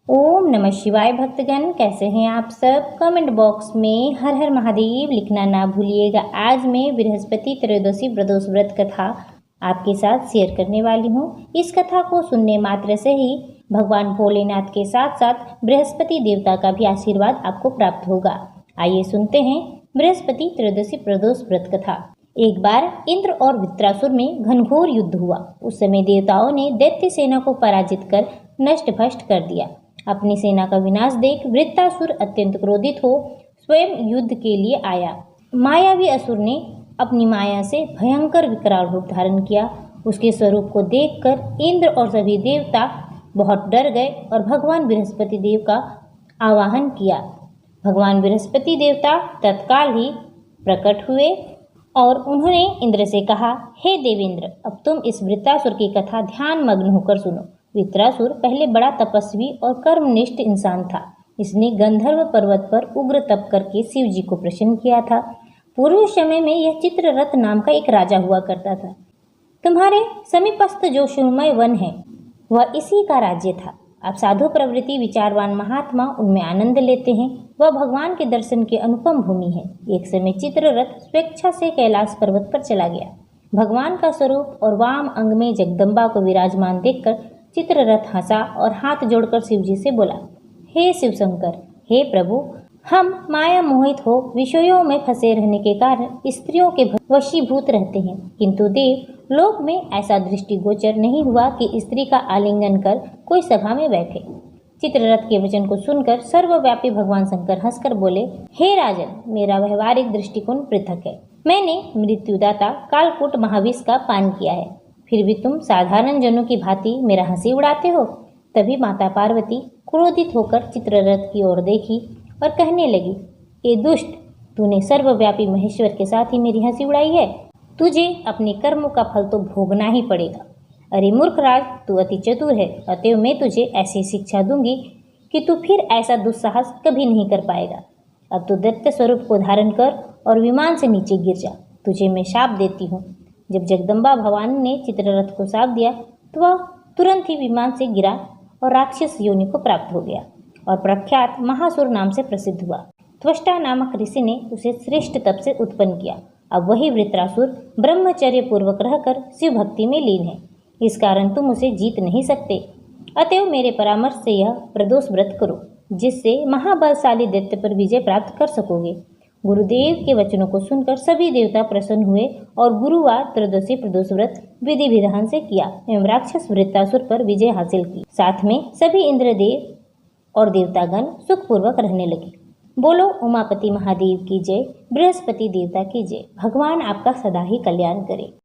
ओम नमः शिवाय भक्तगण, कैसे हैं आप सब। कमेंट बॉक्स में हर हर महादेव लिखना ना भूलिएगा। आज मैं बृहस्पति त्रयोदशी प्रदोष व्रत कथा आपके साथ शेयर करने वाली हूँ। इस कथा को सुनने मात्र से ही भगवान भोलेनाथ के साथ साथ बृहस्पति देवता का भी आशीर्वाद आपको प्राप्त होगा। आइए सुनते हैं बृहस्पति त्रयोदशी प्रदोष व्रत कथा। एक बार इंद्र और वृत्रासुर में घनघोर युद्ध हुआ। उस समय देवताओं ने दैत्य सेना को पराजित कर नष्ट भ्रष्ट कर दिया। अपनी सेना का विनाश देख वृत्रासुर अत्यंत क्रोधित हो स्वयं युद्ध के लिए आया। मायावी असुर ने अपनी माया से भयंकर विकराल रूप धारण किया। उसके स्वरूप को देखकर इंद्र और सभी देवता बहुत डर गए और भगवान बृहस्पति देव का आवाहन किया। भगवान बृहस्पति देवता तत्काल ही प्रकट हुए और उन्होंने इंद्र से कहा, हे देवेंद्र, अब तुम इस वृत्रासुर की कथा ध्यान मग्न होकर सुनो। वृत्रासुर पहले बड़ा तपस्वी और कर्मनिष्ठ इंसान था। इसने गंधर्व पर्वत पर उग्र तप करके शिव जी को प्रसन्न किया था। पूर्व समय में यह चित्ररथ नाम का एक राजा हुआ करता था। तुम्हारे समीपस्थ जो सुरमय वन है वह इसी का राज्य था। अब साधु प्रवृत्ति विचारवान महात्मा उनमें आनंद लेते हैं। वह भगवान के दर्शन के अनुपम भूमि है। एक समय चित्ररथ स्वेच्छा से कैलाश पर्वत पर चला गया। भगवान का स्वरूप और वाम अंग में जगदम्बा को विराजमान देखकर चित्ररथ हंसा और हाथ जोड़कर शिव जी से बोला, हे शिव शंकर, हे प्रभु, हम माया मोहित हो विषयों में फंसे रहने के कारण स्त्रियों के वशीभूत रहते हैं, किंतु देव लोक में ऐसा दृष्टिगोचर नहीं हुआ कि स्त्री का आलिंगन कर कोई सभा में बैठे। चित्ररथ के वचन को सुनकर सर्वव्यापी भगवान शंकर हंसकर बोले, हे राजन, मेरा व्यवहारिक दृष्टिकोण पृथक है। मैंने मृत्युदाता कालकूट महाविष का पान किया है, फिर भी तुम साधारण जनों की भांति मेरा हंसी उड़ाते हो। तभी माता पार्वती क्रोधित होकर चित्ररथ की ओर देखी और कहने लगी, ए दुष्ट, तूने सर्वव्यापी महेश्वर के साथ ही मेरी हंसी उड़ाई है। तुझे अपने कर्मों का फल तो भोगना ही पड़ेगा। अरे मूर्ख राज, तू अति चतुर है, अतएव मैं तुझे ऐसी शिक्षा दूंगी कि तू फिर ऐसा दुस्साहस कभी नहीं कर पाएगा। अब तू दैत्य स्वरूप को धारण कर और विमान से नीचे गिर जा। तुझे मैं शाप देती हूँ। जब जगदम्बा भवानी ने चित्ररथ को शाप दिया तो वह तुरंत ही विमान से गिरा और राक्षस योनि को प्राप्त हो गया और प्रख्यात महासुर नाम से प्रसिद्ध हुआ। त्वष्टा नामक ऋषि ने उसे श्रेष्ठ तप से उत्पन्न किया। अब वही वृत्रासुर ब्रह्मचर्य पूर्वक रहकर शिव भक्ति में लीन है। इस कारण तुम उसे जीत नहीं सकते। अतएव मेरे परामर्श से यह प्रदोष व्रत करो, जिससे महाबलशाली दैत्य पर विजय प्राप्त कर सकोगे। गुरुदेव के वचनों को सुनकर सभी देवता प्रसन्न हुए और गुरुवार त्रयोदशी प्रदोष व्रत विधि विधान से किया एवं राक्षस वृत्रासुर पर विजय हासिल की। साथ में सभी इंद्रदेव और देवतागण सुखपूर्वक रहने लगे। बोलो उमापति महादेव की जय, बृहस्पति देवता की जय। भगवान आपका सदा ही कल्याण करे।